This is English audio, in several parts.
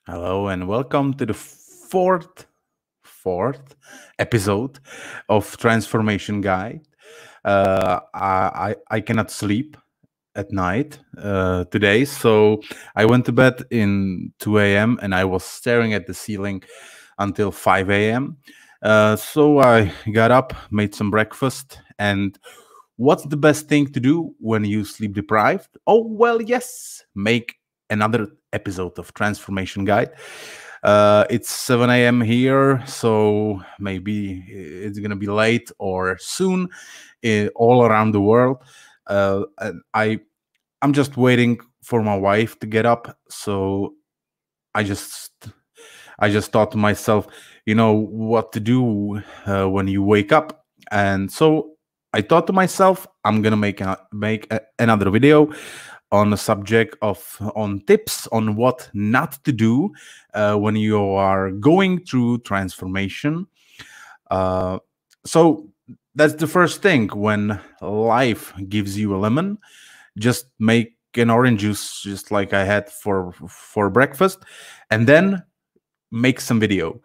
Hello and welcome to the fourth episode of Transformation Guide. I cannot sleep at night today, so I went to bed in 2 a.m. and I was staring at the ceiling until 5 a.m. So I got up, made some breakfast, and what's the best thing to do when you sleep deprived? Oh, well, yes, make another episode of Transformation Guide. It's 7 a.m. here, so maybe it's gonna be late or soon all around the world. And I'm just waiting for my wife to get up, so I just I just thought to myself, what to do when you wake up, and so I thought to myself, I'm gonna another video on the subject of on tips on what not to do when you are going through transformation. Uh, so that's the first thing. When life gives you a lemon, just make an orange juice, just like I had for breakfast, and then make some video.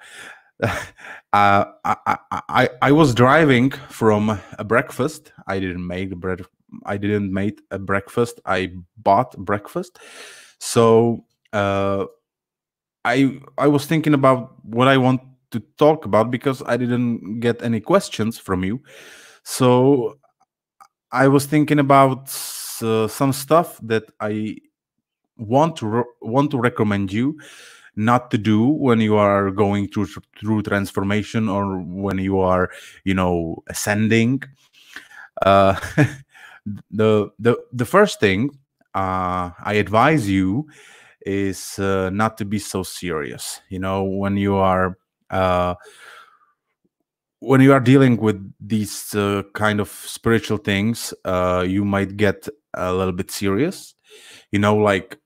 I was driving from a breakfast. I didn't make bread. I didn't make a breakfast. I bought breakfast. So I was thinking about what I want to talk about because I didn't get any questions from you. So I was thinking about some stuff that I want to recommend you not to do when you are going through transformation, or when you are ascending. uh, the first thing I advise you is not to be so serious. Uh, when you are dealing with these kind of spiritual things, you might get a little bit serious, like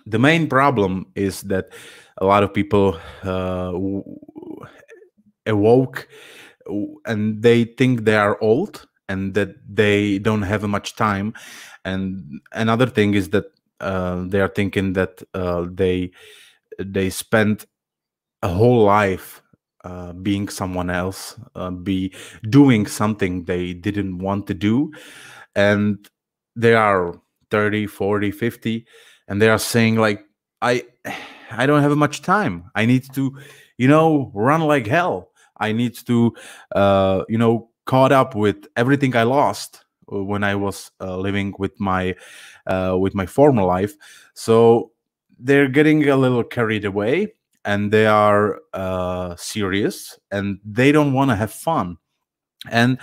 the main problem is that a lot of people awoke and they think they are old and that they don't have much time. And another thing is that they are thinking that they spent a whole life being someone else, be doing something they didn't want to do, and they are 30, 40, 50, and they are saying like, I don't have much time. I need to run like hell. I need to caught up with everything I lost when I was living with my former life. So they're getting a little carried away, and they are serious, and they don't want to have fun. And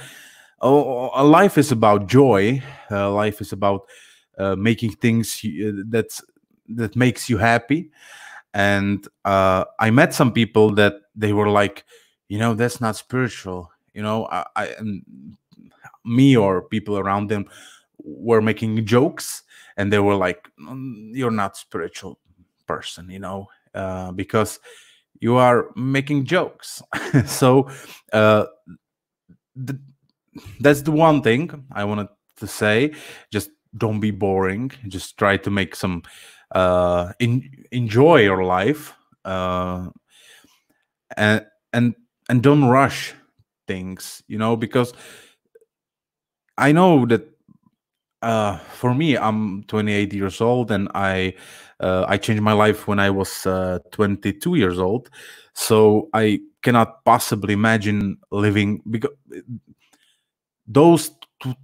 life is about joy. Life is about making things that makes you happy. And I met some people that they were like, that's not spiritual. And me or people around them were making jokes, and they were like, You're not spiritual person, because you are making jokes." So uh, th- that's the one thing I wanted to say. Just don't be boring. Just try to make some enjoy your life, and and and don't rush things, because I know that for me, I'm 28 years old, and I changed my life when I was 22 years old. So I cannot possibly imagine living, because those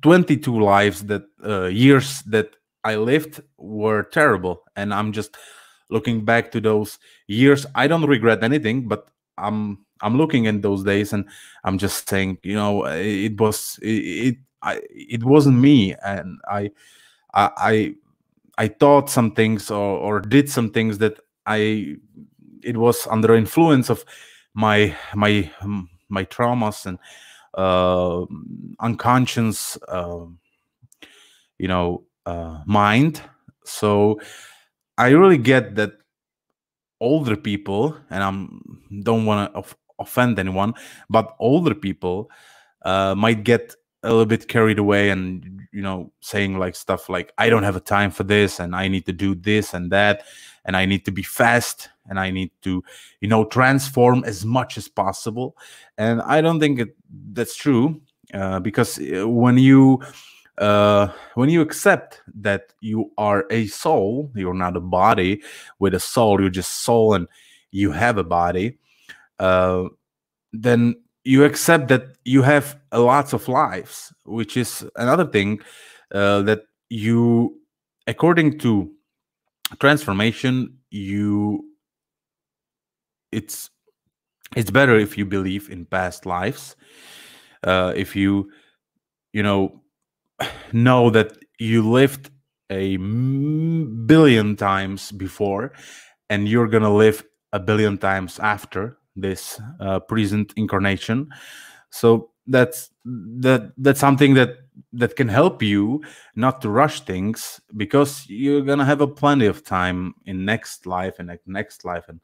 22 lives that years that I lived were terrible, and I'm just looking back to those years. I don't regret anything, but I'm looking in those days, and I'm just saying, it wasn't me, and I I, I thought some things, or did some things that I it was under influence of my traumas and uh, unconscious mind. So I really get that older people, and I'm don't want to offend anyone, but older people might get a little bit carried away, and saying like stuff like, I don't have a time for this, and I need to do this and that, and I need to be fast, and I need to transform as much as possible. And I don't think that's true, because when you accept that you are a soul, you're not a body with a soul, you're just soul and you have a body, then you accept that you have lots of lives, which is another thing, that you, according to transformation, it's better if you believe in past lives, if you know that you lived a billion times before, and you're gonna live a billion times after this present incarnation. So that's something that can help you not to rush things, because you're gonna have a plenty of time in next life and next life and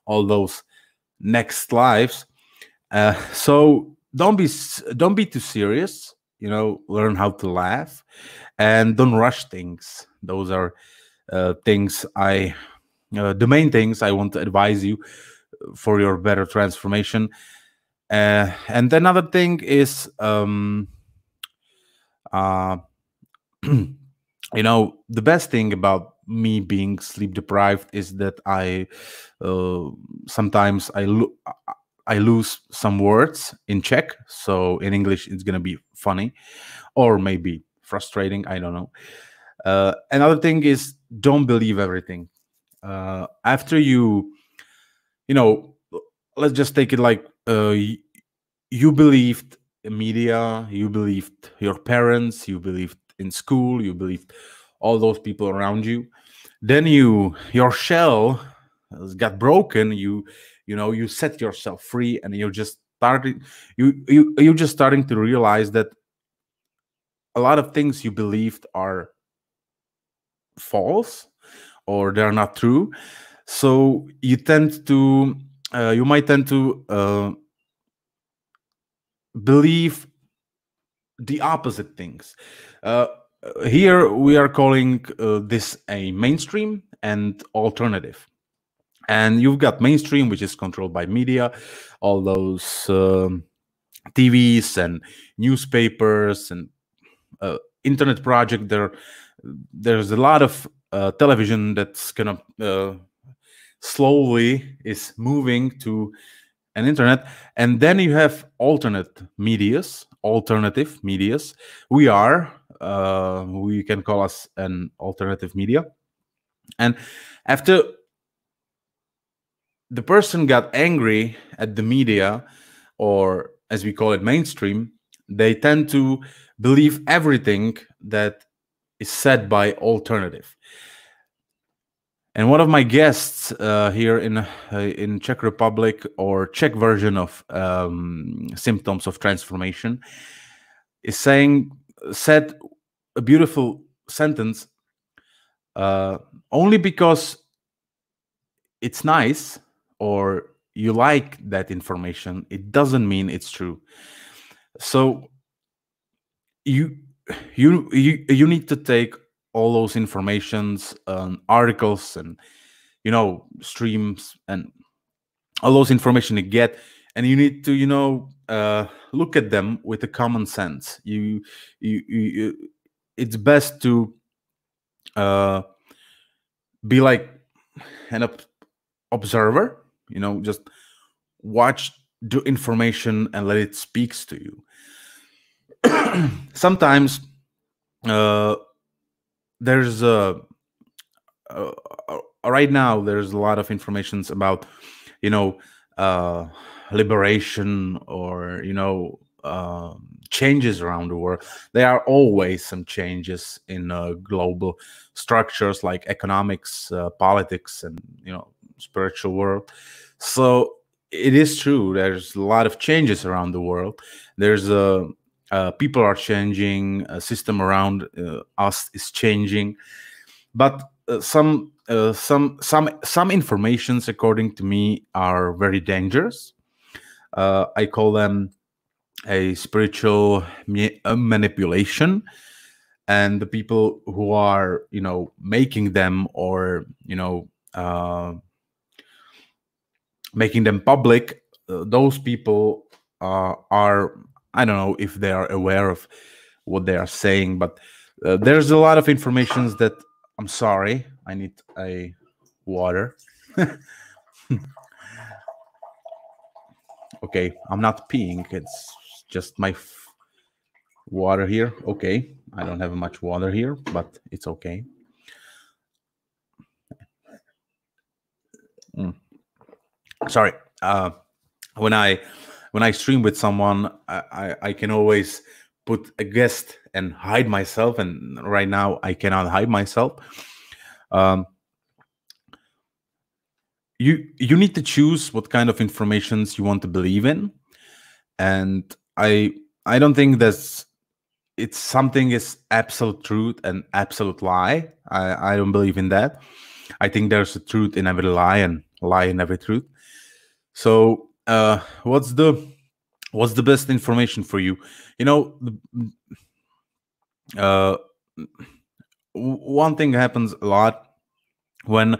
all those next lives. So don't be too serious. Learn how to laugh, and don't rush things. Those are things the main things I want to advise you for your better transformation. And another thing is, the best thing about me being sleep deprived is that I sometimes I lose some words in Czech, so in English it's gonna be funny or maybe frustrating. I don't know. Another thing is, don't believe everything. After let's just take it like, you believed in media, you believed your parents, you believed in school, you believed all those people around you. Then your shell got broken. You set yourself free, and you're just starting to realize that a lot of things you believed are false, or they're not true. So you might tend to believe the opposite things. Here we are calling this a mainstream and alternative. And you've got mainstream, which is controlled by media, all those TVs and newspapers and internet project. There's a lot of television that's kind of slowly is moving to an internet. And then you have alternative medias. We can call us an alternative media. And after the person got angry at the media, or as we call it, mainstream, they tend to believe everything that is said by alternative. And one of my guests here in Czech Republic, or Czech version of Symptoms of Transformation, said a beautiful sentence. Only because it's nice or you like that information, it doesn't mean it's true. So you need to take all those informations, articles, and streams, and all those information you get, and you need to look at them with a common sense. It's best to be like an observer, just watch the information and let it speaks to you. Sometimes there's right now there's a lot of informations about liberation, or changes around the world. There are always some changes in global structures like economics, politics, and spiritual world. So it is true, there's a lot of changes around the world. There's people are changing, a system around us is changing, but some informations, according to me, are very dangerous. I call them a spiritual manipulation. and the people who are making them, or making them public, those people are, I don't know if they are aware of what they are saying, but there's a lot of informations that, I'm sorry, I need a water. Okay, I'm not peeing, it's just my water here. Okay, I don't have much water here, but it's okay. Sorry. When I stream with someone, I can always put a guest and hide myself, and right now I cannot hide myself. You need to choose what kind of informations you want to believe in, and I don't think it's something is absolute truth and absolute lie. I don't believe in that. I think there's a truth in every lie and lie in every truth. So what's the best information for you? One thing happens a lot when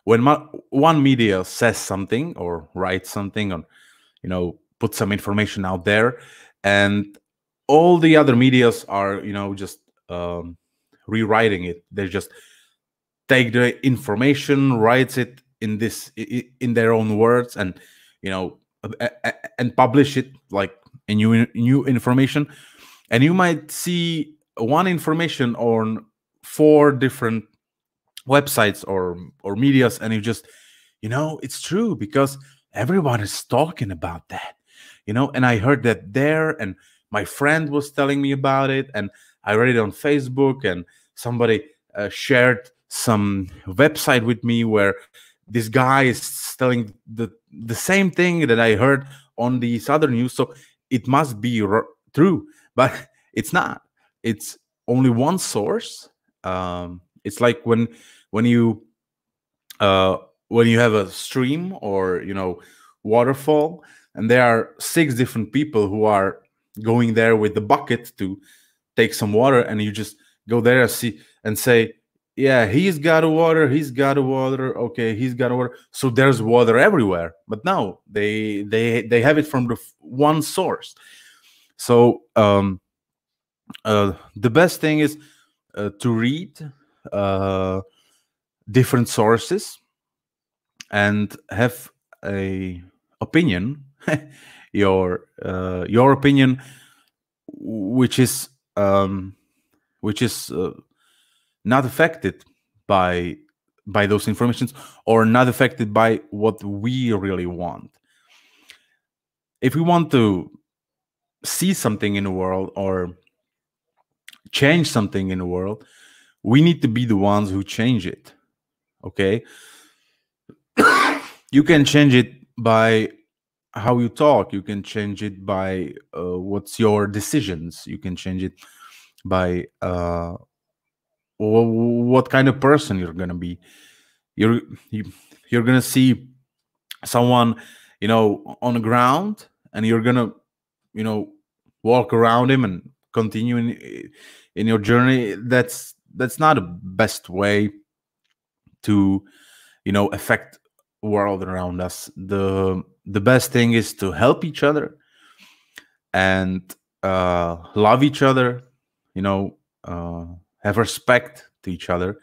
one media says something or writes something, or put some information out there, and all the other medias are just rewriting it. They just take the information, writes it in their own words, and and publish it like a new information. And you might see one information on 4 different websites or medias, and you just it's true because everyone is talking about that. And I heard that there, and my friend was telling me about it, and I read it on Facebook, and somebody shared some website with me where this guy is telling the same thing that I heard on these other news. So it must be true, but it's not. It's only one source. It's like when you have a stream or waterfall, and there are 6 different people who are going there with the bucket to take some water, and you just go there and see and say, yeah, he's got a water, okay, he's got a water, so there's water everywhere. But no, they have it from the one source. So the best thing is to read different sources and have a opinion, your opinion, which is not affected by those informations, or not affected by what we really want. If we want to see something in the world or change something in the world, we need to be the ones who change it. Okay? You can change it by how you talk. You can change it by what's your decisions. You can change it by what kind of person you're gonna be. You're gonna see someone on the ground, and you're gonna walk around him and continue in your journey. That's not the best way to affect world around us. The best thing is to help each other and love each other, have respect to each other,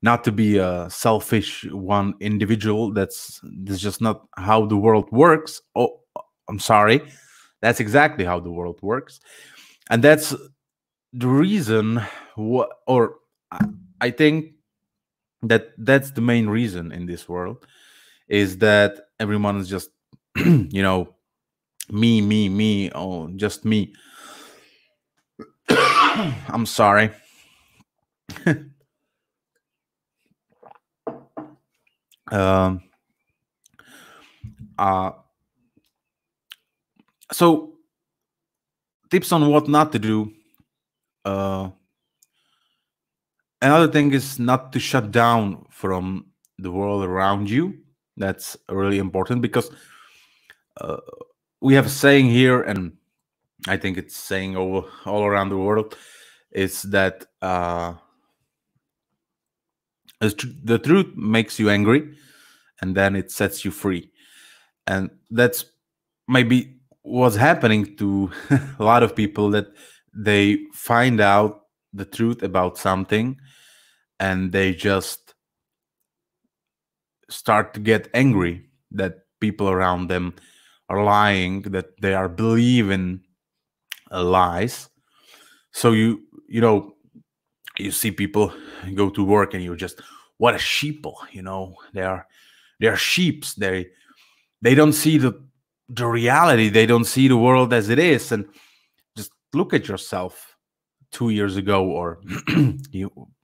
not to be a selfish one individual. That's just not how the world works. Oh, I'm sorry, that's exactly how the world works. And that's the reason I think that's the main reason in this world, is that everyone is just me, oh, just me. I'm sorry. So tips on what not to do. Another thing is not to shut down from the world around you. That's really important, because we have a saying here, and I think it's saying all around the world, is that the truth makes you angry, and then it sets you free. And that's maybe what's happening to a lot of people, that they find out the truth about something and they just start to get angry that people around them are lying, that they are believing lies. So you know, you see people go to work and you're just, what a sheeple, they are sheeps. They don't see the reality. They don't see the world as it is. And just look at yourself 2 years ago, or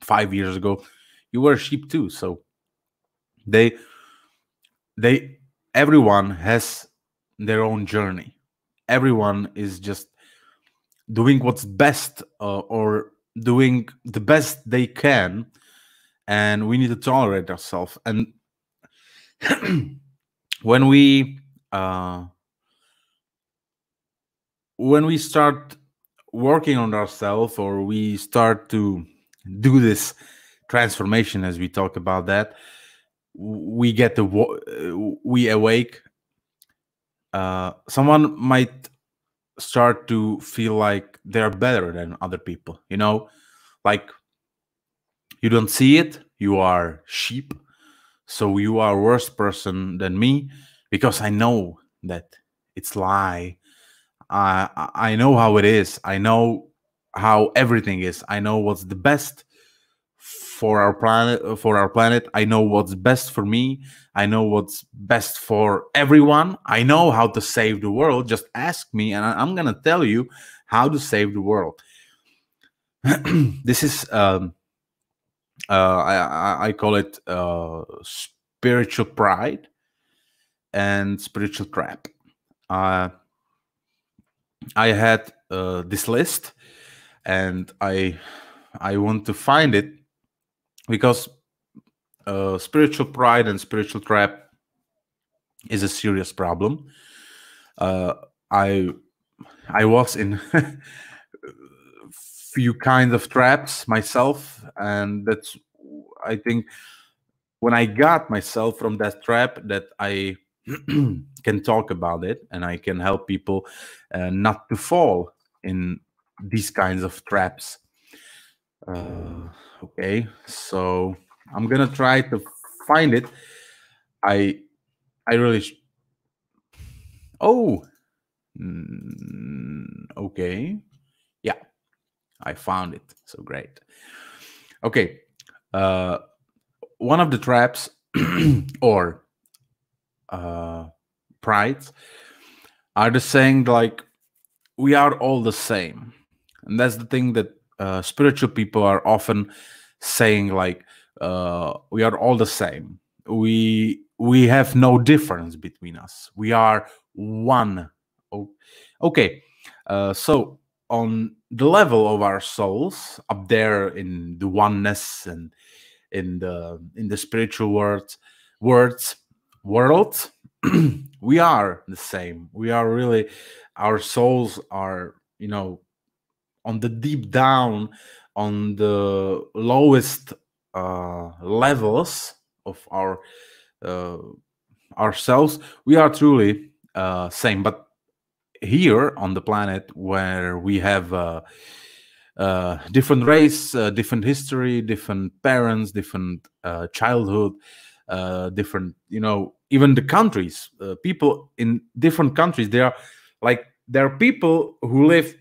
5 years ago. You were a sheep too. So they everyone has their own journey. Everyone is just doing what's best, or doing the best they can, and we need to tolerate ourselves. And when we start working on ourselves, or we start to do this transformation, as we talk about that, we get we awake. Someone might start to feel like they're better than other people, like, you don't see it, you are sheep, so you are a worse person than me, because I know that it's lie. I know how it is. I know how everything is. I know what's the best for our planet. I know what's best for me. I know what's best for everyone. I know how to save the world. Just ask me, and I'm gonna tell you how to save the world. This is I call it spiritual pride and spiritual trap. I had this list, and I want to find it, because spiritual pride and spiritual trap is a serious problem. I was in few kinds of traps myself, and that's, I think, when I got myself from that trap, that I can talk about it, and I can help people not to fall in these kinds of traps. Okay, so I'm gonna try to find it. I really oh, okay, yeah, I found it. So great. Okay, one of the traps or prides are the saying, like, we are all the same. And that's the thing that spiritual people are often saying, like, we are all the same. We have no difference between us. We are one. Okay, so on the level of our souls, up there in the oneness and in the spiritual world, we are the same. We are really, our souls are, on the deep down, on the lowest levels of ourselves, we are truly same. But here on the planet, where we have different race, different history, different parents, different childhood, different, even the countries, people in different countries, there are people who live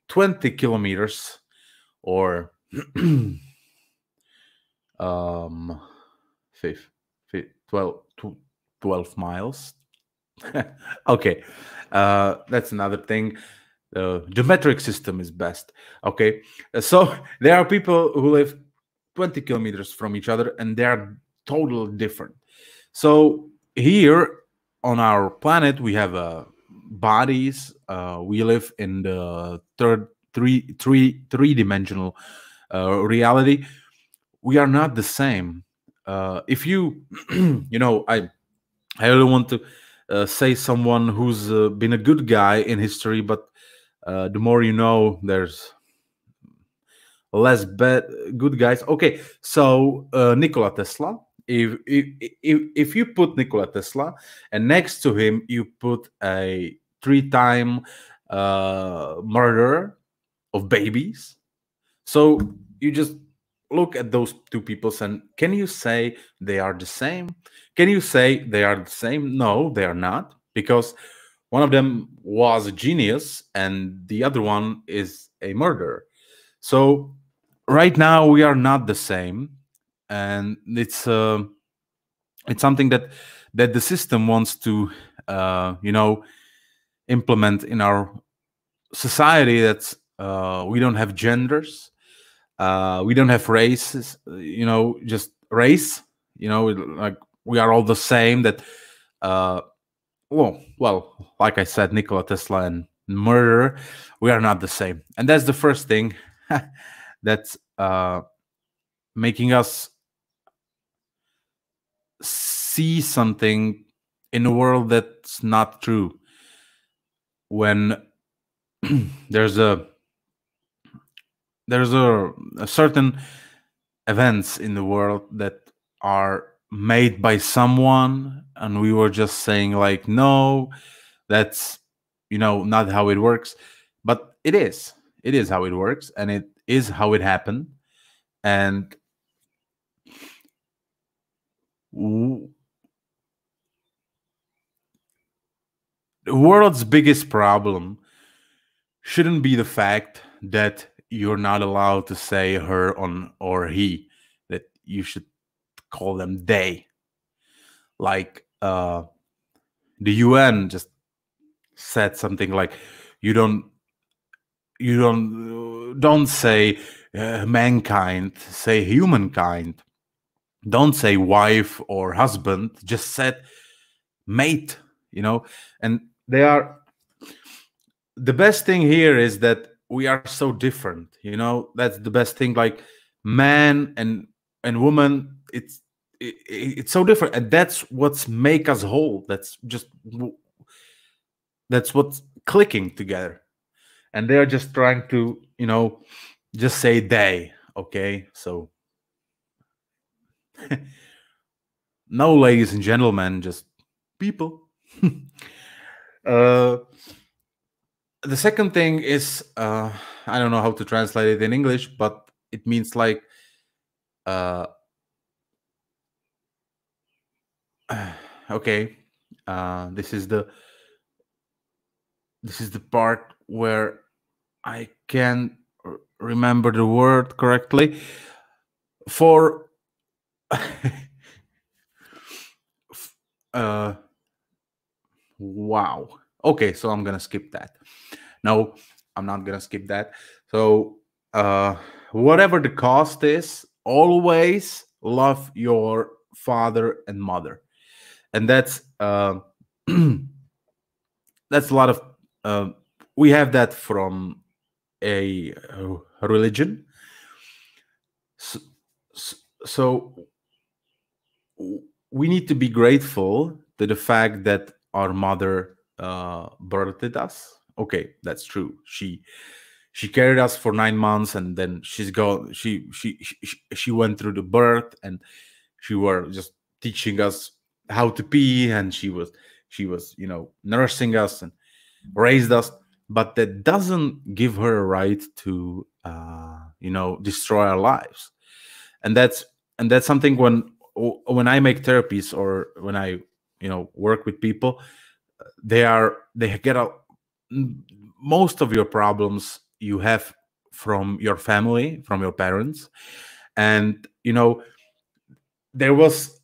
20 kilometers, or 12 miles. Okay, that's another thing. The metric system is best. Okay, so there are people who live 20 kilometers from each other, and they are totally different. So here on our planet, we have bodies. We live in the three-dimensional reality. We are not the same. If you, I really want to say someone who's been a good guy in history, but the more you know, there's less bad good guys. Okay, so Nikola Tesla. If you put Nikola Tesla and next to him you put a 3-time murderer of babies, so you just look at those two people and can you say they are the same? Can you say they are the same? No, they are not, because one of them was a genius and the other one is a murderer. So right now we are not the same, and it's something that the system wants to implement in our society. That's we don't have genders, we don't have races, just race, like we are all the same. That well, like I said, Nikola Tesla and murder, we are not the same, and that's the first thing that's making us see something in a world that's not true. When there's a certain events in the world that are made by someone, and we were just saying like, no, that's not how it works, but it is how it works, and it is how it happened. And the world's biggest problem shouldn't be the fact that you're not allowed to say her on or he, that you should call them they. Like the UN just said something like, you don't say mankind, say humankind. Don't say wife or husband, just said mate, and they are. The best thing here is that we are so different, that's the best thing. Like man and woman, it's so different, and that's what's make us whole. That's what's clicking together. And they're just trying to just say they. Okay, so no, ladies and gentlemen, just people. The second thing is, I don't know how to translate it in English, but it means like okay, this is the part where I can't remember the word correctly. For wow. Okay, so I'm gonna skip that. No, I'm not gonna skip that. So whatever the cost is, always love your father and mother. And that's that's a lot of we have that from a religion. So we need to be grateful to the fact that our mother birthed us. Okay, that's true. She carried us for 9 months, and then she's gone. She went through the birth, and she were just teaching us how to pee, and she was nursing us and raised us. But that doesn't give her a right to destroy our lives. And that's something when I make therapies, or when I work with people, they get most of your problems you have from your family, from your parents. And there was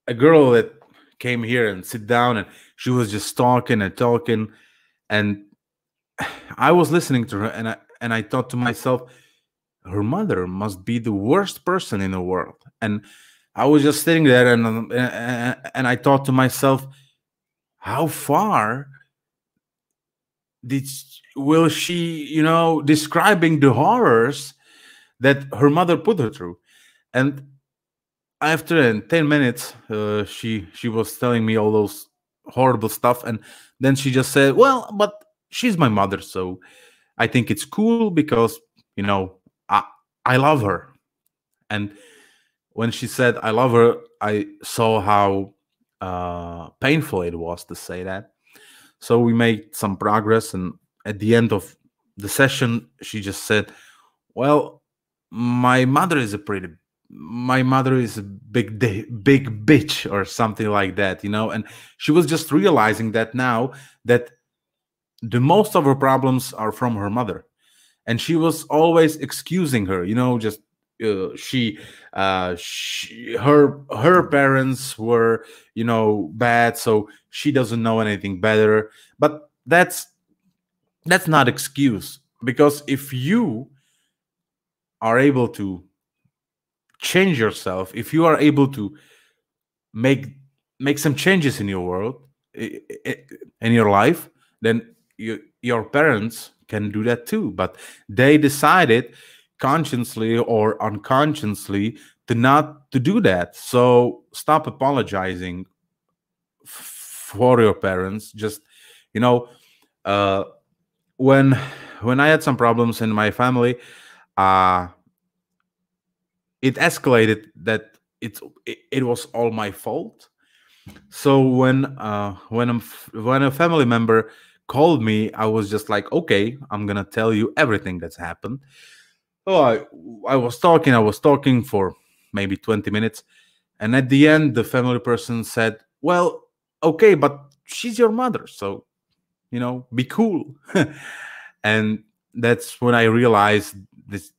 a girl that came here and sit down, and she was just talking and talking, and I was listening to her, and I thought to myself, her mother must be the worst person in the world. And I was just sitting there, and I thought to myself, how far will she, describing the horrors that her mother put her through. And after 10 minutes, she was telling me all those horrible stuff, and then she just said, well, but she's my mother, so I think it's cool because I love her. And when she said I love her, I saw how painful it was to say that. So we made some progress, and at the end of the session, she just said, "Well, my mother is a pretty, my mother is a big bitch or something like that, you know." And she was just realizing that now that the most of her problems are from her mother, and she was always excusing her, you know, just her parents were, you know, bad, so she doesn't know anything better. But that's not excuse, because if you are able to change yourself, if you are able to make make some changes in your world, in your life, then your parents can do that too. But they decided consciously or unconsciously to not to do that. So stop apologizing for your parents. Just, you know, uh, when when I had some problems in my family, uh, it escalated that it was all my fault. So when a family member called me, I was just like, okay, I'm gonna tell you everything that's happened. So I was talking for maybe 20 minutes, and at the end, the family person said, "Well, okay, but she's your mother, so you know, be cool." And that's when I realized this: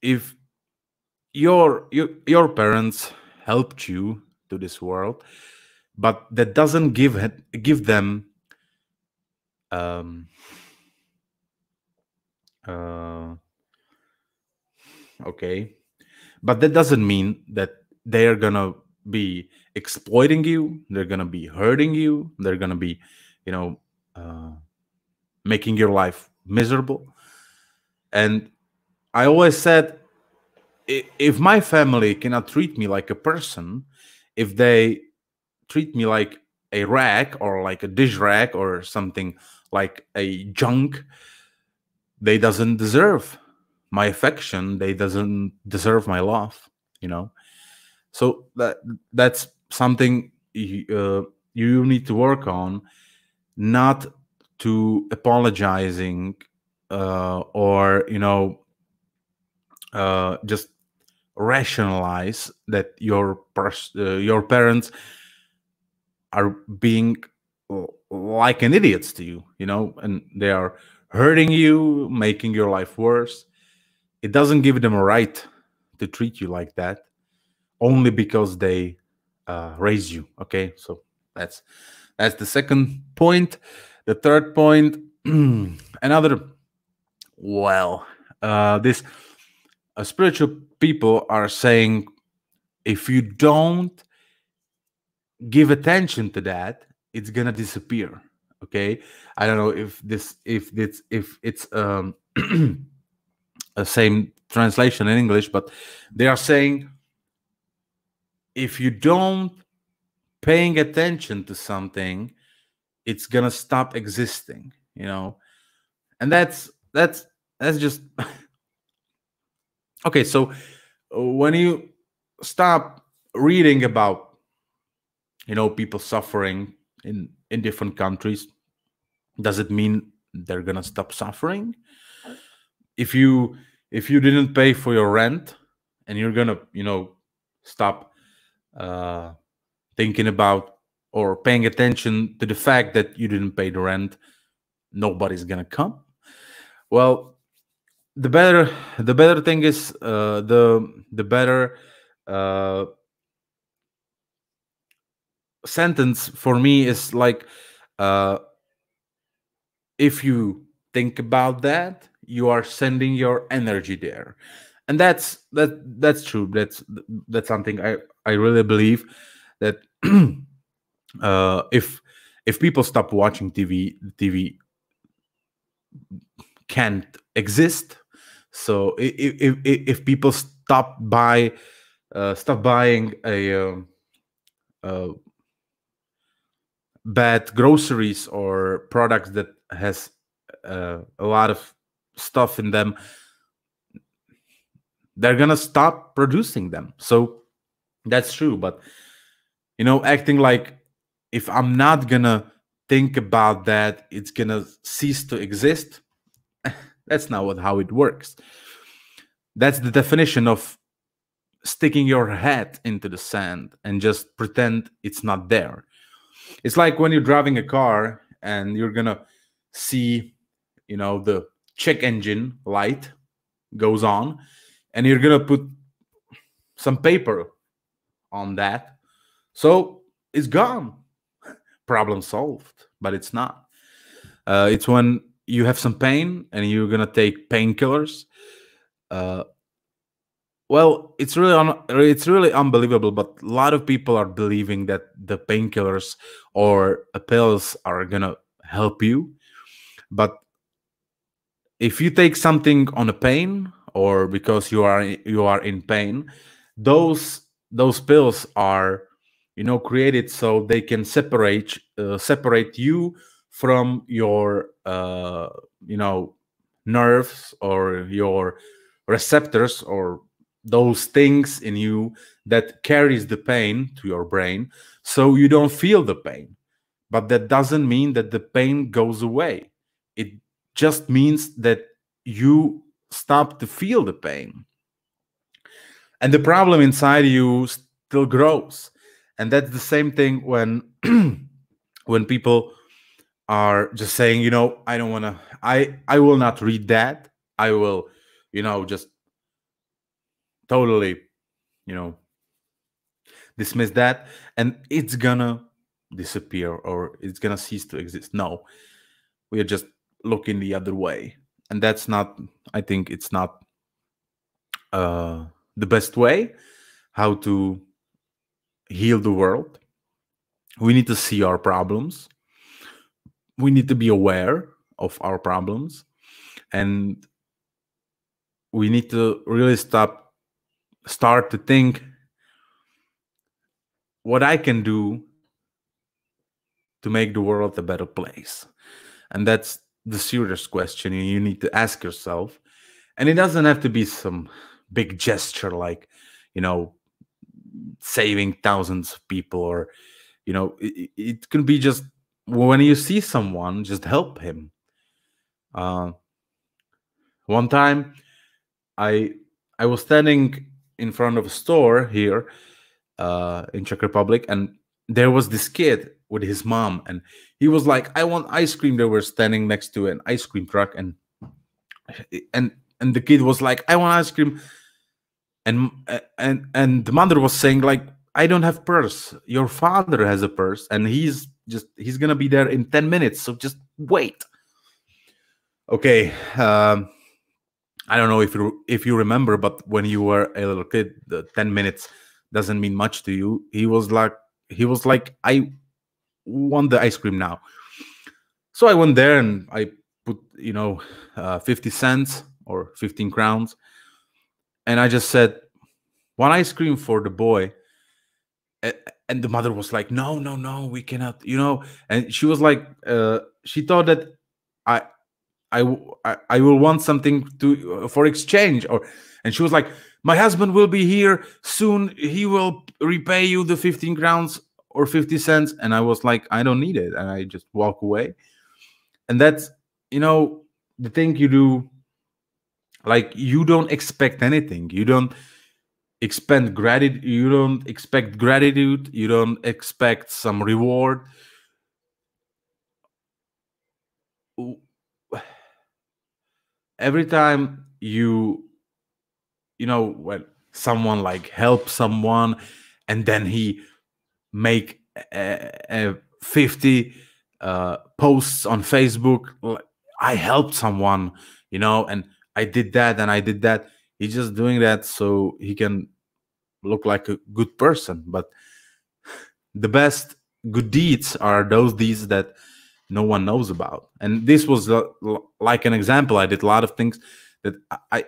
if your parents helped you to this world, but that doesn't give them um uh okay, but that doesn't mean that they're gonna be exploiting you, they're gonna be hurting you, they're gonna be, you know, uh, making your life miserable. And I always said, if my family cannot treat me like a person, if they treat me like a rack or like a dish rack or something, like a junk, they doesn't deserve my affection, they doesn't deserve my love, you know. So that's something you need to work on, not to apologizing or, you know, just rationalize that your parents are being like an idiots to you, you know, and they are hurting you, making your life worse. It doesn't give them a right to treat you like that, only because they raise you. Okay, so that's that's the second point. The third point, another, well, this spiritual people are saying, if you don't give attention to that, it's gonna disappear. Okay, I don't know if it's a same translation in English, but they are saying, if you don't paying attention to something, it's gonna stop existing, you know. And that's just okay. So when you stop reading about, you know, people suffering in different countries, does it mean they're gonna stop suffering? if you if you didn't pay for your rent, and you're gonna, you know, stop uh thinking about or paying attention to the fact that you didn't pay the rent, nobody's gonna come. Well, the better thing is the better uh sentence for me is like, uh if you think about that, you are sending your energy there. And that's true. That's something I really believe, that if people stop watching TV, the TV can't exist. So if people stop buying uh, bad groceries or products that has a lot of stuff in them, they're gonna stop producing them. So that's true. But acting like if I'm not gonna think about that, it's gonna cease to exist. That's not how it works. That's the definition of sticking your head into the sand and just pretend it's not there. It's like when you're driving a car and you're gonna see, the check engine light goes on, and you're gonna put some paper on that, so it's gone. Problem solved. But it's not. It's when you have some pain and you're gonna take painkillers. Well, it's really unbelievable, but a lot of people are believing that the painkillers or pills are gonna help you. But if you take something on a pain or because you are in pain, those pills are created so they can separate you from your nerves or your receptors or those things in you that carries the pain to your brain, so you don't feel the pain. But that doesn't mean that the pain goes away. It just means that you stop to feel the pain, and the problem inside you still grows. And that's the same thing when when people are just saying, I don't want to, I will not read that. I will, just totally, dismiss that, and it's gonna disappear or it's gonna cease to exist. No, we are just looking the other way, and that's not. I think it's not the best way how to heal the world. We need to see our problems. We need to be aware of our problems, and we need to really start to think what I can do to make the world a better place. And that's the serious question you need to ask yourself. And it doesn't have to be some big gesture like, saving thousands of people, or, it can be just when you see someone, just help him. One time I was standing in front of a store here in Czech Republic, and there was this kid with his mom, and he was like, I want ice cream. They were standing next to an ice cream truck, and the kid was like, I want ice cream. And the mother was saying like, I don't have purse. Your father has a purse, and he's gonna be there in 10 minutes. So just wait. Okay. I don't know if you remember, but when you were a little kid, the 10 minutes doesn't mean much to you. He was like, I want the ice cream now. So I went there and I put 50 cents or 15 crowns, and I just said, one ice cream for the boy. And the mother was like, no, we cannot, and she was like, she thought that I will want something for exchange, and she was like, my husband will be here soon. He will repay you the 15 crowns or 50 cents. And I was like, I don't need it. And I just walk away. And that's, the thing you do, like, you don't expect anything. You don't expect gratitude. You don't expect gratitude. You don't expect some reward. Every time when someone like helps someone, and then he make 50 posts on Facebook, I helped someone, and I did that and I did that. He's just doing that so he can look like a good person. But the best good deeds are those deeds that no one knows about. And this was like an example. I did a lot of things that I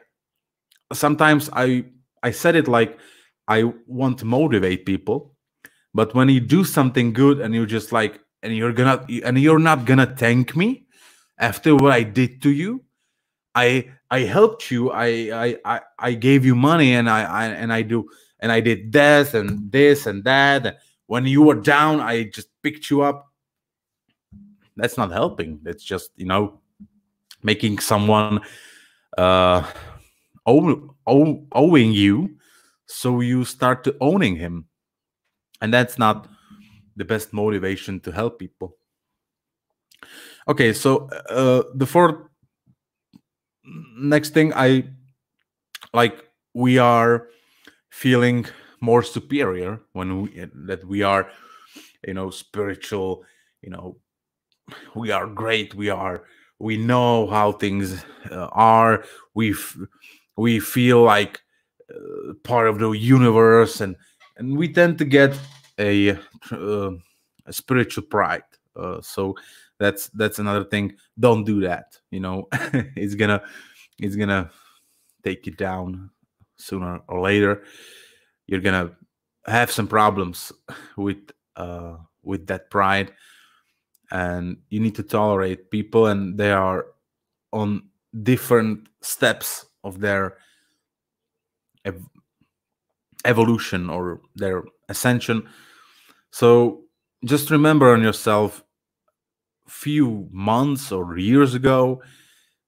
sometimes I said it like I want to motivate people, but when you do something good and you're just like, and you're not gonna thank me after what I did to you, I helped you. I gave you money, and I did this and this and that. When you were down, I just picked you up. That's not helping. That's just, making someone uh owing you, so you start to owning him, and that's not the best motivation to help people. Okay, so the fourth next thing, I like, we are feeling more superior when we are, spiritual, you know we are great, we know how things are, we feel like part of the universe, and we tend to get a, a spiritual pride. So that's another thing. Don't do that. It's gonna take you down sooner or later. You're gonna have some problems with that pride, and you need to tolerate people, and they are on different steps of their evolution or their ascension. So just remember on yourself, few months or years ago,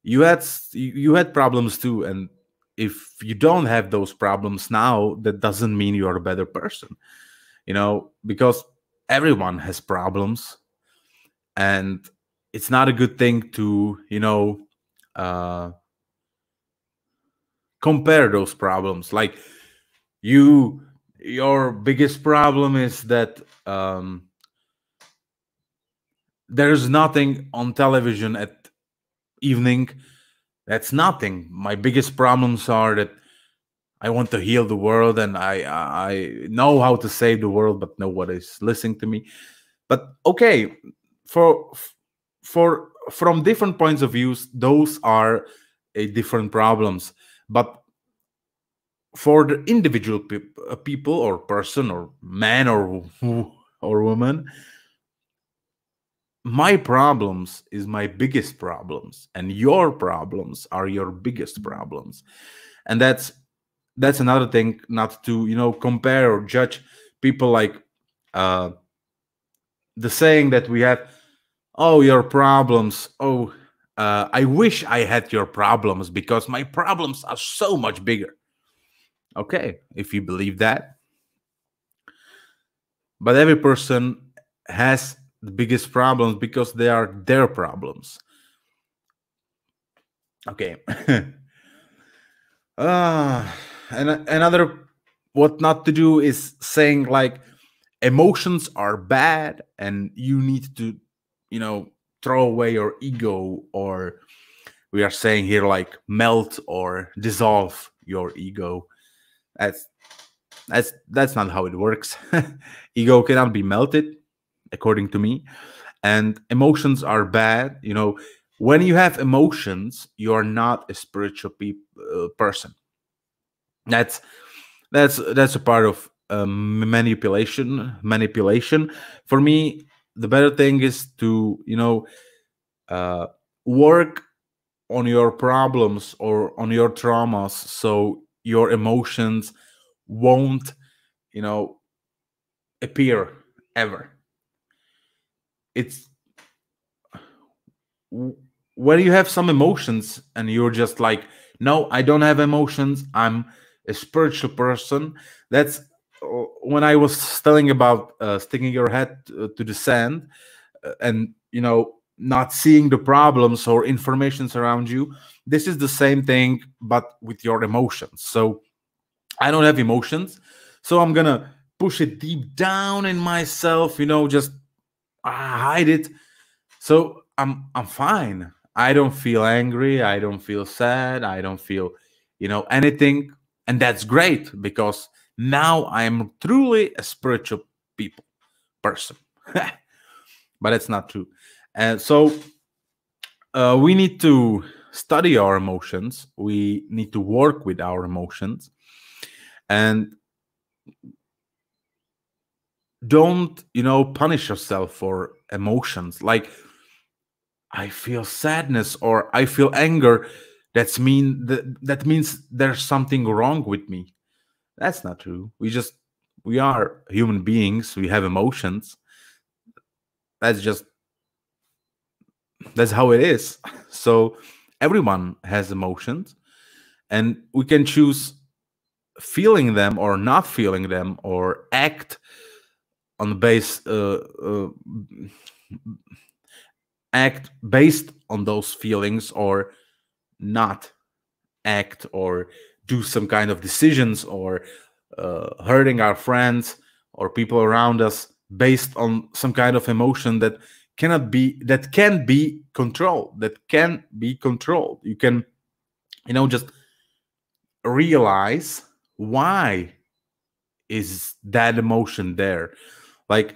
you had problems too, and if you don't have those problems now, that doesn't mean you're a better person, because everyone has problems, and it's not a good thing to compare those problems. Like, your biggest problem is that there's nothing on television at evening. That's nothing. My biggest problems are that I want to heal the world, and I know how to save the world, but nobody's listening to me. But okay, from different points of views, those are different problems. But for the individual people or person or man or woman, my problems is my biggest problems, and your problems are your biggest problems. And that's another thing, not to compare or judge people. Like the saying that we have, oh, your problems, oh, I wish I had your problems because my problems are so much bigger. Okay, if you believe that, but every person has the biggest problems because they are their problems. Okay. And another, what not to do is saying like emotions are bad and you need to throw away your ego, or we are saying here like melt or dissolve your ego. That's not how it works. Ego cannot be melted, according to me. And emotions are bad. When you have emotions, you are not a spiritual person. That's a part of manipulation. For me, the better thing is to work on your problems or on your traumas, so your emotions won't appear ever. It's when you have some emotions and you're just like, no, I don't have emotions, I'm a spiritual person. That's when I was telling about sticking your head to the sand, and not seeing the problems or informations around you. This is the same thing, but with your emotions. So I don't have emotions, so I'm gonna push it deep down in myself, just hide it. So I'm fine. I don't feel angry, I don't feel sad, I don't feel anything. And that's great, because now I'm truly a spiritual person. But it's not true. And so we need to study our emotions, we need to work with our emotions, and don't punish yourself for emotions. Like, I feel sadness or I feel anger. that means there's something wrong with me. That's not true. We are human beings. We have emotions. That's how it is. So everyone has emotions, and we can choose feeling them or not feeling them, or act on the act based on those feelings, or not act or do some kind of decisions, or hurting our friends or people around us based on some kind of emotion that can be controlled. You can just realize why is that emotion there. Like,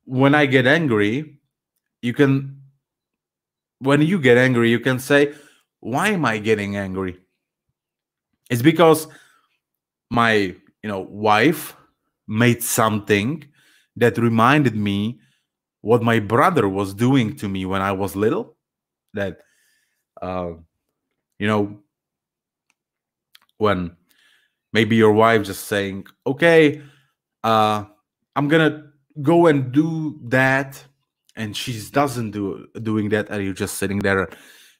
when I get angry, when you get angry, you can say, why am I getting angry? It's because my wife made something that reminded me what my brother was doing to me when I was little. That when maybe your wife just saying, okay, I'm gonna go and do that, and she doesn't doing that, and you're just sitting there.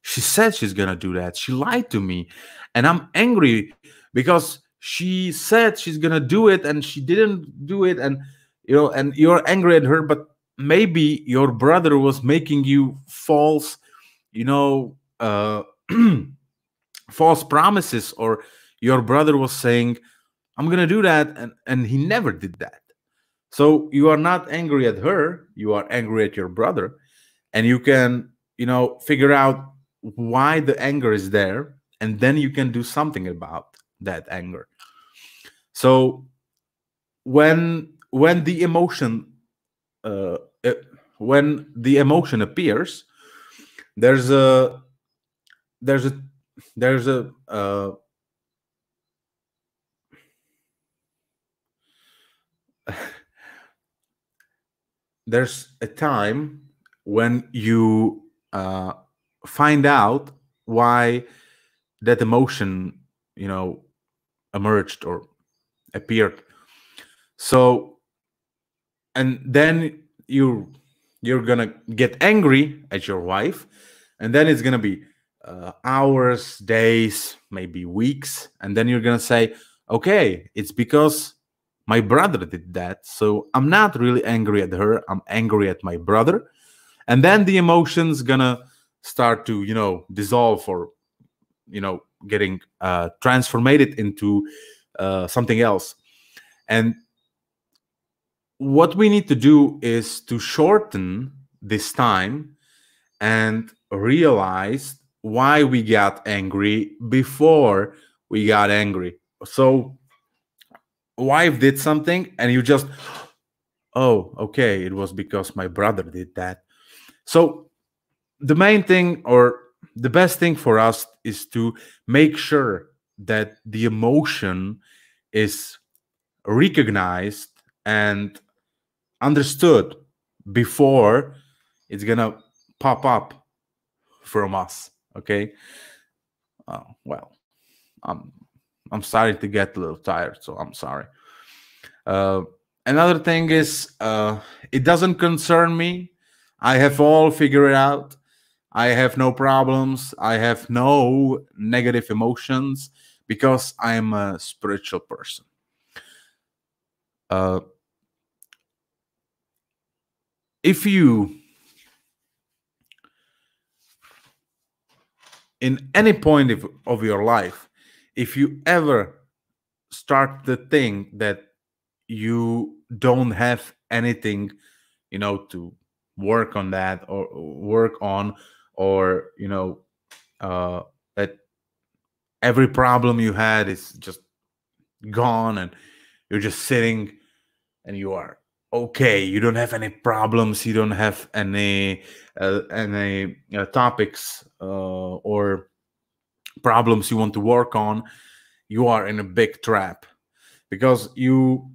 She said she's gonna do that. She lied to me, and I'm angry because she said she's gonna do it and she didn't do it, and and you're angry at her. But maybe your brother was making you false, false promises, or your brother was saying, I'm gonna do that, and he never did that. So you are not angry at her, you are angry at your brother, and you can figure out why the anger is there, and then you can do something about that anger. So when the emotion appears, there's a there's a time when you find out why that emotion emerged or appeared. So, and then you're gonna get angry at your wife, and then it's gonna be hours, days, maybe weeks, and then you're gonna say, okay, it's because my brother did that, so I'm not really angry at her, I'm angry at my brother. And then the emotions gonna start to dissolve, or getting transformed into something else. And what we need to do is to shorten this time and realize why we got angry before we got angry. So wife did something and you just, oh, okay, it was because my brother did that. So the main thing, or the best thing for us, is to make sure that the emotion is recognized and understood before it's gonna pop up from us. Okay. Well, I'm starting to get a little tired, so I'm sorry. Another thing is, it doesn't concern me. I have all figured it out. I have no problems. I have no negative emotions because I'm a spiritual person. If you, in any point of your life, if you ever start to think that you don't have anything, to work on that or work on, or that every problem you had is just gone, and you're just sitting and you are okay, you don't have any problems, you don't have any topics or problems you want to work on, you are in a big trap. Because you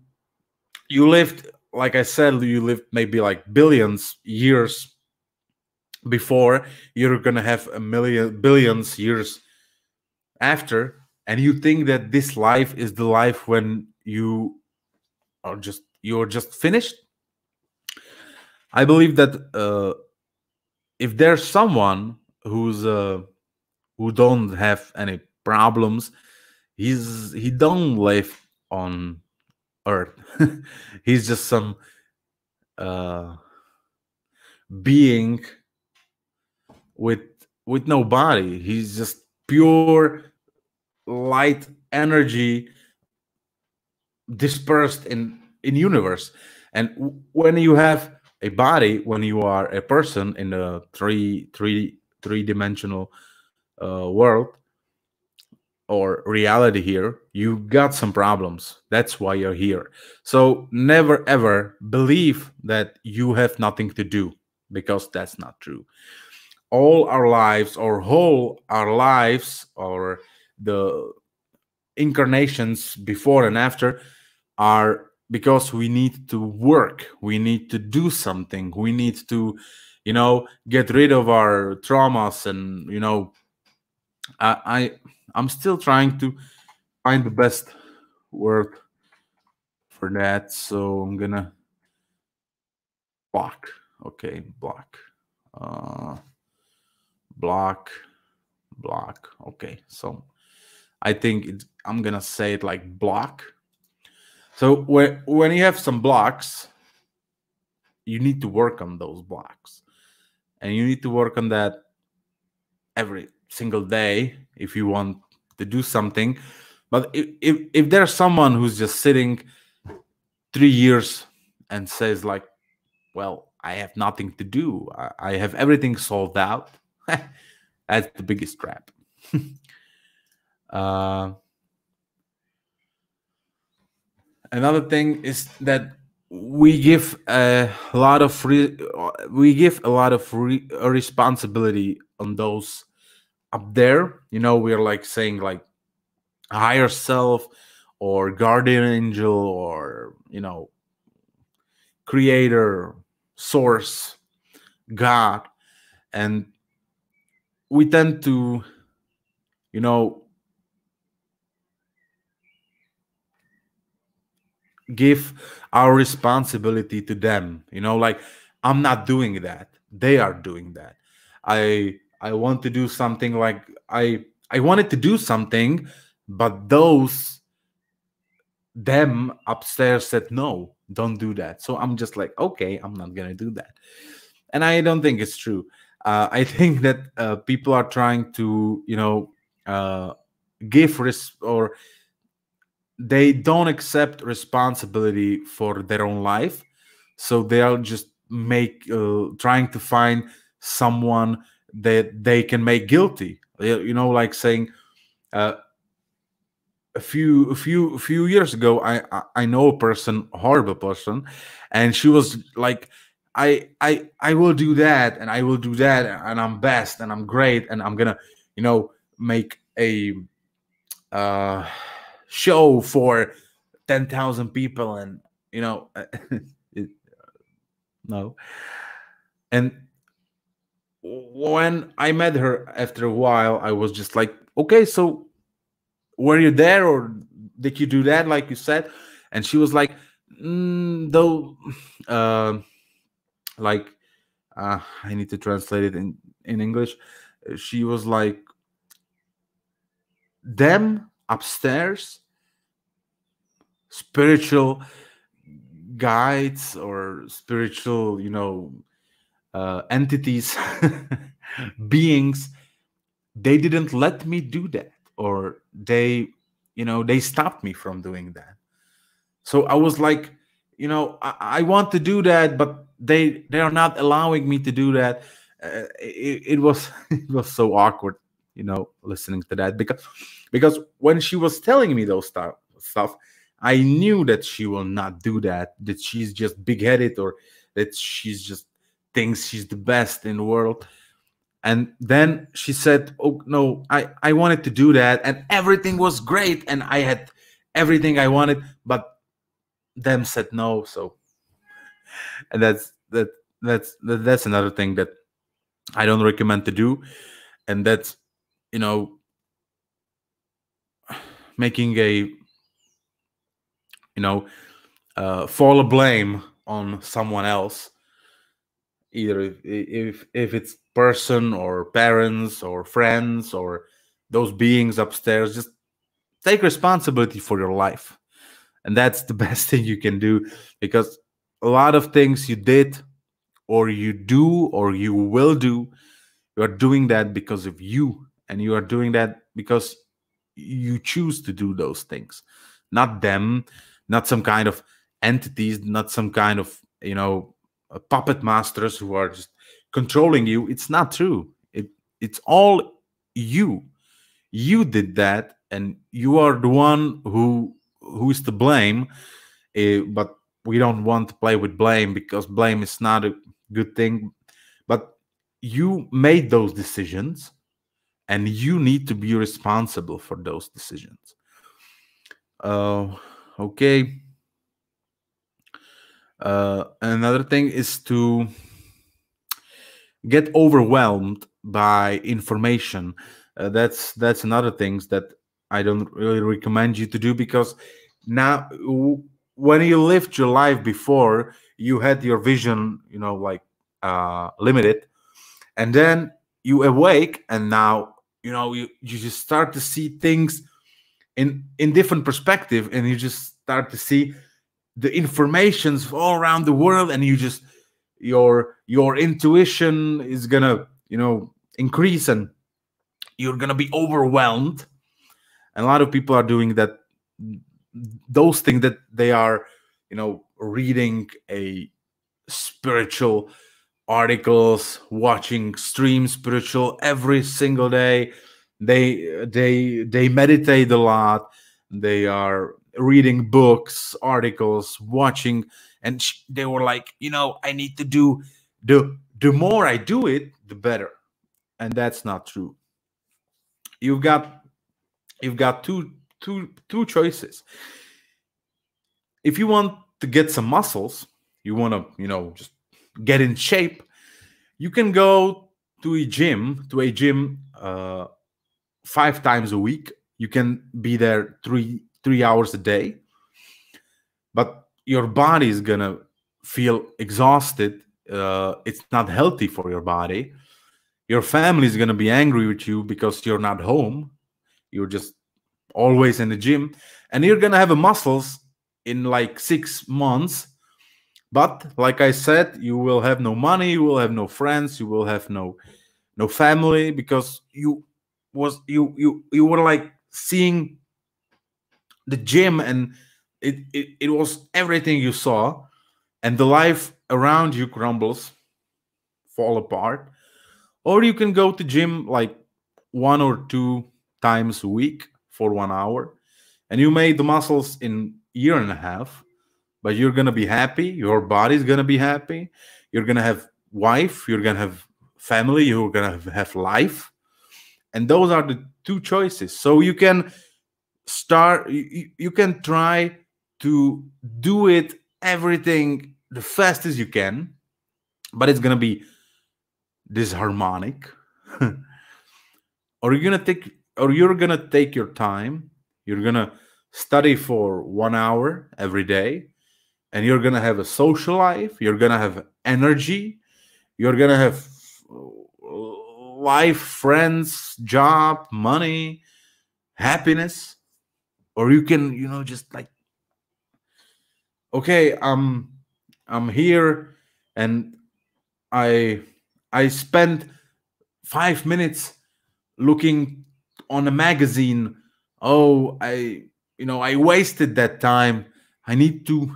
lived, like I said, you lived maybe like billions years before, you're gonna have a million billions years after, and you think that this life is the life when you're just finished. I believe that if there's someone who don't have any problems, he don't live on earth. He's just some uh, being with no body. He's just pure light energy dispersed in universe. And when you have a body, when you are a person in a three-dimensional world or reality here, you got some problems. That's why you're here. So never ever believe that you have nothing to do, because that's not true. All our lives, or whole our lives, or the incarnations before and after, are because we need to work, we need to do something, we need to get rid of our traumas. And I'm still trying to find the best word for that, so I'm gonna block. Okay, block. Block. Okay, so I think I'm gonna say it like block. So when you have some blocks, you need to work on those blocks, and you need to work on that every single day if you want to do something. But if there's someone who's just sitting 3 years and says like, well, I have nothing to do, I have everything solved out, that's the biggest trap. Another thing is that we give a lot of responsibility on those up there. We're like saying like higher self, or guardian angel, or creator, source, God. And we tend to give our responsibility to them. Like, I'm not doing that, they are doing that. I want to do something, like I wanted to do something, but them upstairs said no, don't do that. So I'm just like, okay, I'm not gonna do that. And I don't think it's true. I think that people are trying to give or they don't accept responsibility for their own life, so they are just trying to find someone that they can make guilty. Like saying, a few years ago, I know a person, horrible person, and she was like, I will do that, and I will do that, and I'm best, and I'm great, and I'm gonna make a show for 10,000 people, and it, no. And when I met her after a while, I was just like, okay, so were you there, or did you do that like you said? And she was like, though, like, I need to translate it in English. She was like, them upstairs, spiritual guides or spiritual entities, beings, they didn't let me do that, or they stopped me from doing that. So I was like, I want to do that, but they are not allowing me to do that. It was it was so awkward, listening to that, because when she was telling me those stuff, I knew that she will not do that, that she's just big-headed, or that she's just thinks she's the best in the world. And then she said, oh no, I wanted to do that, and everything was great, and I had everything I wanted, but them said no. So, and that's another thing that I don't recommend to do. And that's, you know, making a, fall a blame on someone else, either if it's person or parents or friends or those beings upstairs. Just take responsibility for your life, and that's the best thing you can do, because a lot of things you did or you do or you will do, you are doing that because of you, and you are doing that because you choose to do those things, not them, not some kind of entities, not some kind of, puppet masters who are just controlling you. It's not true. It's all you. You did that, and you are the one who's to blame. But we don't want to play with blame, because blame is not a good thing. But you made those decisions, and you need to be responsible for those decisions. Okay. Another thing is to get overwhelmed by information. That's another things that I don't really recommend you to do, because now, when you lived your life before, you had your vision, like, limited, and then you awake, and now, you just start to see things in different perspective, and you just start to see the informations all around the world, and you just, your intuition is gonna, increase, and you're gonna be overwhelmed. And a lot of people are doing that, those things, that they are, reading a spiritual articles, watching stream spiritual every single day. They meditate a lot. They are reading books, articles, watching, and they were like, I need to do, the more I do it, the better. And that's not true. You've got two choices. If you want to get some muscles, you want to, just get in shape, you can go to a gym 5 times a week. You can be there three hours a day, but your body is gonna feel exhausted. It's not healthy for your body. Your family is gonna be angry with you because you're not home. You're just always in the gym, and you're gonna have a muscles in like 6 months. But like I said, you will have no money, you will have no friends, you will have no family, because you were like seeing the gym, and it was everything you saw, and the life around you crumbles, fall apart. Or you can go to gym like 1 or 2 times a week for 1 hour, and you made the muscles in year and a half. But you're gonna be happy, your body's gonna be happy, you're gonna have wife, you're gonna have family, you're gonna have life. And those are the two choices. So you can start, you can try to do it everything the fastest you can, but it's gonna be disharmonic. You're gonna take your time, you're gonna study for 1 hour every day, and you're gonna have a social life, you're gonna have energy, you're gonna have life, friends, job, money, happiness. Or you can, just like, okay, I'm here, and i I spent 5 minutes looking on a magazine. Oh, I wasted that time. I need to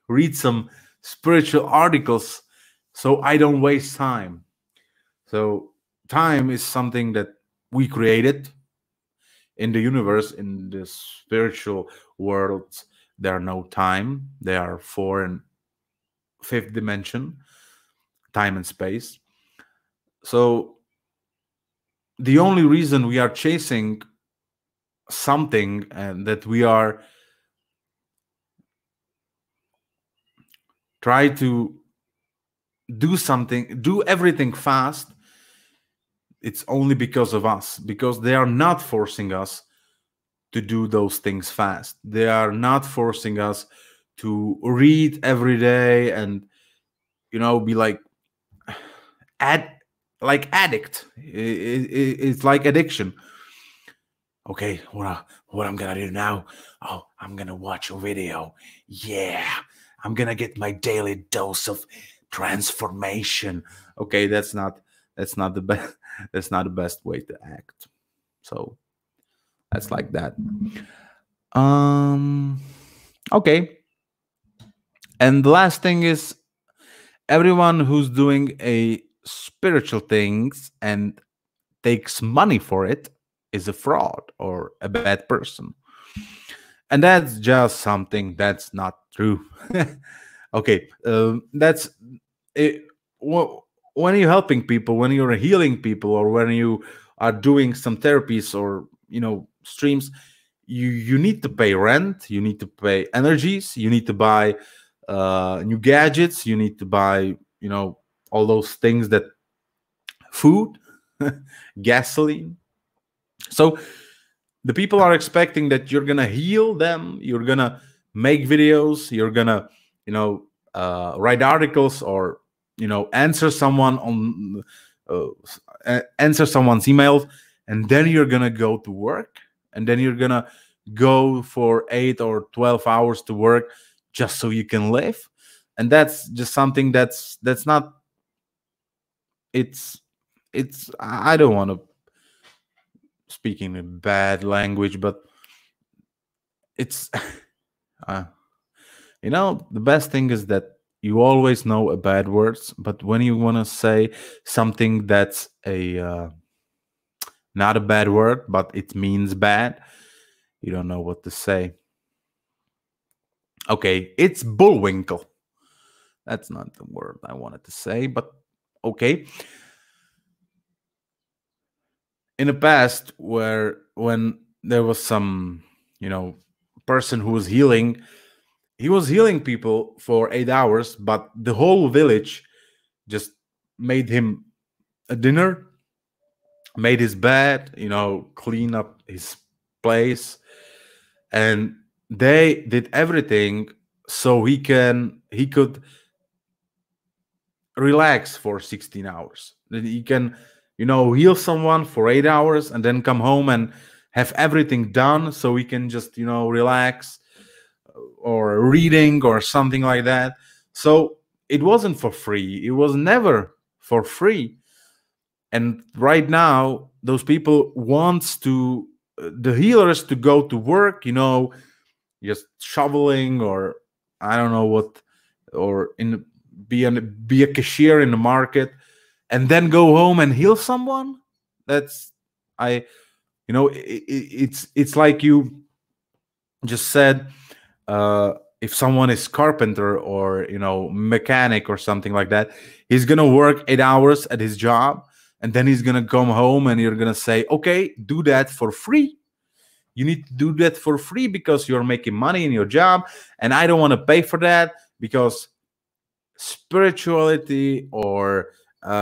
read some spiritual articles so I don't waste time. So time is something that we created in the universe. In the spiritual world, there are no time. There are fourth and fifth dimension, time and space. So the only reason we are chasing something, and that we are try to do something, do everything fast, it's only because of us, because they are not forcing us to do those things fast. They are not forcing us to read every day and, you know, be like like addict. It's like addiction. Okay, what I'm gonna do now? Oh, I'm gonna watch a video. Yeah, I'm gonna get my daily dose of transformation. Okay, that's not the best. That's not the best way to act. So that's like that. Okay. And the last thing is, everyone who's doing a spiritual things and takes money for it is a fraud or a bad person. And that's just something that's not true. Okay, that's it. When you're helping people, when you're healing people, or when you are doing some therapies or, you know, streams, you need to pay rent, you need to pay energies, you need to buy new gadgets, you need to buy, you know, all those things, that food, gasoline. So the people are expecting that you're gonna heal them, you're gonna make videos, you're gonna, you know, write articles, or, you know, answer someone on answer someone's emails, and then you're gonna go to work, and then you're gonna go for 8 or 12 hours to work just so you can live. And that's just something that's not, it's I don't want to speak in bad language, but it's you know, the best thing is that you always know a bad words, but when you want to say something that's a not a bad word, but it means bad, you don't know what to say. Okay, it's bullwinkle. That's not the word I wanted to say, but okay. In the past, when there was some, you know, person who was healing, he was healing people for 8 hours, but the whole village just made him a dinner, made his bed, you know, clean up his place, and they did everything so he could relax for 16 hours. Then he can, you know, heal someone for 8 hours and then come home and have everything done so he can just, you know, relax, or reading or something like that. So it wasn't for free. It was never for free. And right now, those people wants to the healers to go to work, you know, just shoveling, or I don't know what, or be a cashier in the market, and then go home and heal someone. That's you know, it's like you just said, if someone is carpenter, or, you know, mechanic or something like that, he's gonna work 8 hours at his job, and then he's gonna come home, and you're gonna say, okay, do that for free. You need to do that for free because you're making money in your job, and I don't want to pay for that, because spirituality or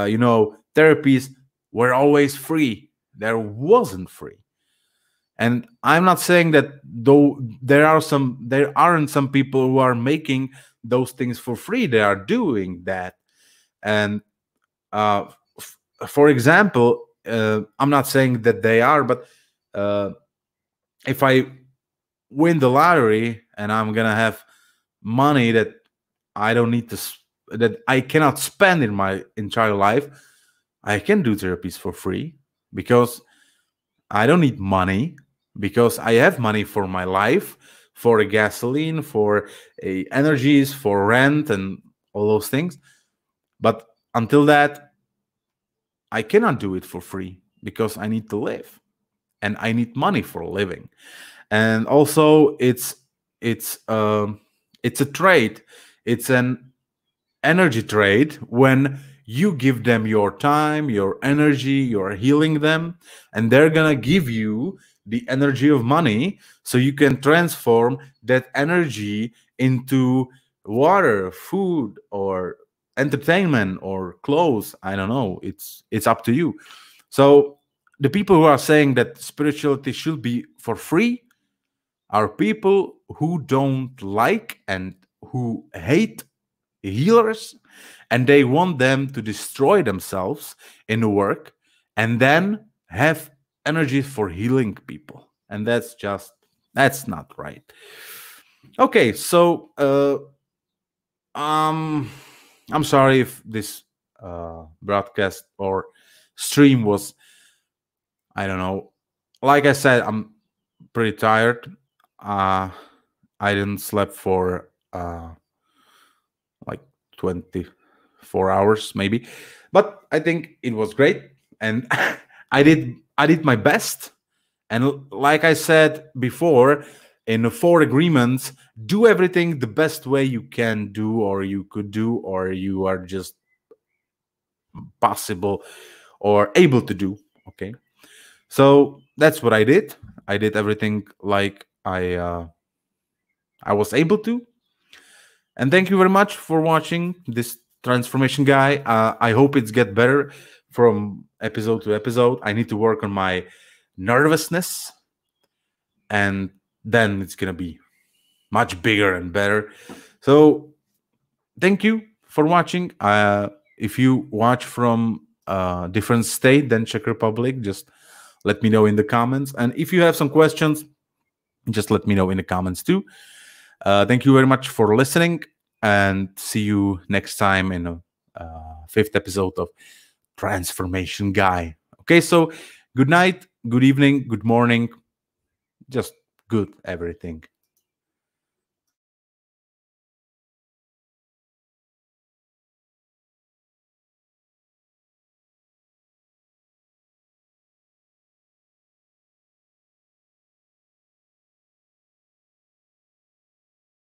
you know, therapies were always free. There wasn't free. And I'm not saying that, though there aren't some people who are making those things for free. They are doing that. And for example, I'm not saying that they are, but if I win the lottery and I'm gonna have money that I don't need to that I cannot spend in my entire life, I can do therapies for free, because I don't need money, because I have money for my life, for a gasoline, for energies, for rent, and all those things. But until that, I cannot do it for free, because I need to live, and I need money for a living. And also, it's a trade. It's an energy trade. When you give them your time, your energy, you're healing them, and they're gonna give you the energy of money, so you can transform that energy into water, food, or entertainment, or clothes. I don't know, it's up to you. So the people who are saying that spirituality should be for free are people who don't like and who hate healers, and they want them to destroy themselves in the work and then have energy for healing people. And that's not right. Okay, so I'm sorry if this broadcast or stream was, I don't know, like I said, I'm pretty tired. I didn't sleep for like 24 hours maybe, but I think it was great, and I did my best. And like I said before, in the 4 agreements, do everything the best way you can do, or you could do, or you are just possible or able to do. Okay, so that's what I did. I did everything like I was able to. And thank you very much for watching this transformation guy. I hope it's get better from episode to episode. I need to work on my nervousness, and then it's gonna be much bigger and better. So thank you for watching. If you watch from a different state than Czech Republic, just let me know in the comments. And if you have some questions, just let me know in the comments too. Thank you very much for listening, and see you next time in a 5th episode of Transformation Guy. Okay, so good night, good evening, good morning, just good everything.